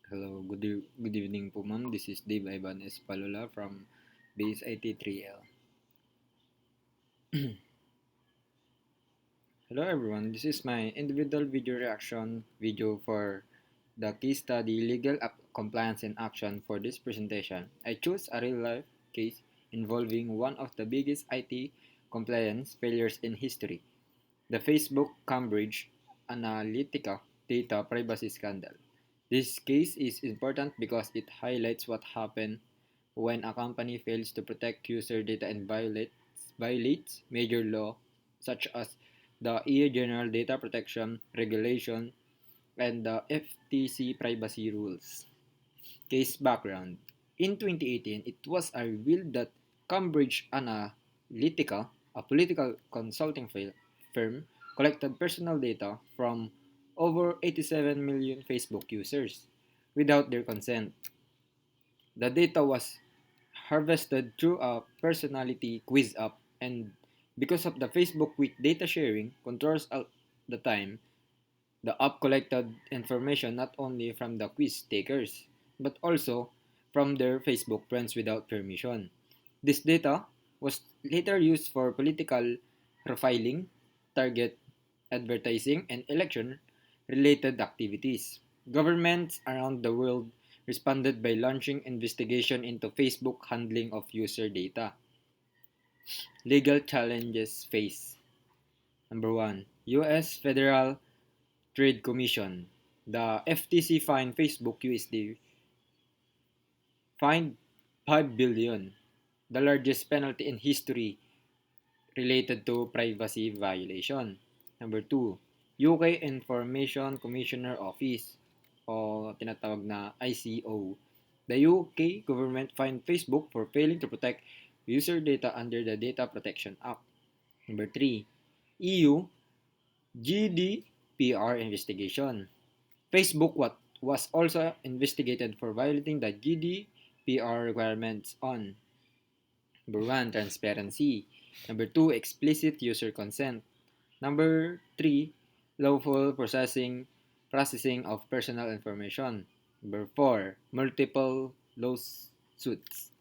Hello, good evening po ma'am. This is Dave Ibanez Palula from Base IT 3L. Hello everyone, this is my individual video reaction video for the case study Legal Compliance in Action. For this presentation, I chose a real-life case involving one of the biggest IT compliance failures in history, the Facebook Cambridge Analytica data privacy scandal. This case is important because it highlights what happens when a company fails to protect user data and violates major law such as the EU General Data Protection Regulation and the FTC privacy rules. Case background. In 2018, it was revealed that Cambridge Analytica, a political consulting firm, collected personal data from over 87 million Facebook users without their consent. The data was harvested through a personality quiz app, and because of the Facebook weak data sharing controls at the time, the app collected information not only from the quiz takers, but also from their Facebook friends without permission. This data was later used for political profiling, target advertising, and election related activities. Governments around the world responded by launching investigation into Facebook handling of user data. Legal challenges faced. Number 1. US Federal Trade Commission. The FTC fined Facebook USD fined 5 billion, the largest penalty in history related to privacy violation. Number 2, UK Information Commissioner Office o tinatawag na ICO. The UK government fined Facebook for failing to protect user data under the Data Protection Act. Number 3, EU GDPR investigation. Facebook was also investigated for violating the GDPR requirements on number 1, transparency. Number 2, explicit user consent. Number 3, lawful processing of personal information. Number 4, multiple lawsuits.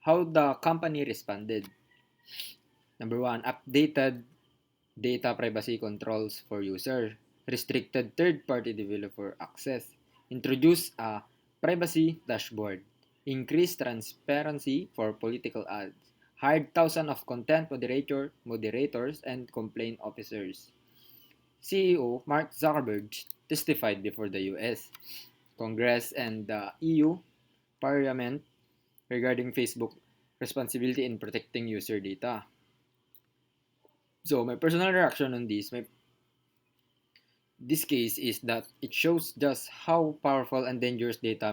How the company responded. Number 1, updated data privacy controls for users, restricted third-party developer access, introduced a privacy dashboard, increased transparency for political ads, hired thousands of content moderators and complaint officers. CEO Mark Zuckerberg testified before the US Congress and the EU Parliament regarding Facebook responsibility in protecting user data. So my personal reaction on this case is that it shows just how powerful and dangerous data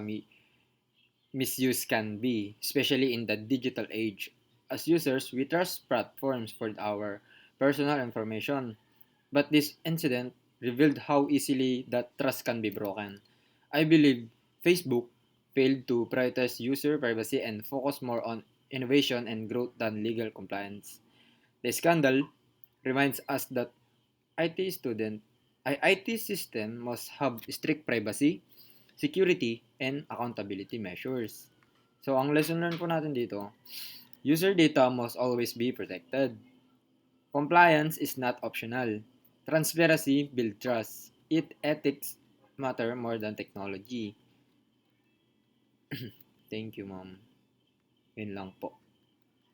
misuse can be, especially in the digital age. As users, we trust platforms for our personal information, but this incident revealed how easily that trust can be broken. I believe Facebook failed to prioritize user privacy and focus more on innovation and growth than legal compliance. The scandal reminds us that IT student IT system must have strict privacy, security, and accountability measures. So, ang lesson learned po natin dito, user data must always be protected. Compliance is not optional. Transparency builds trust. Ethics matter more than technology. Thank you, ma'am. Yun lang po.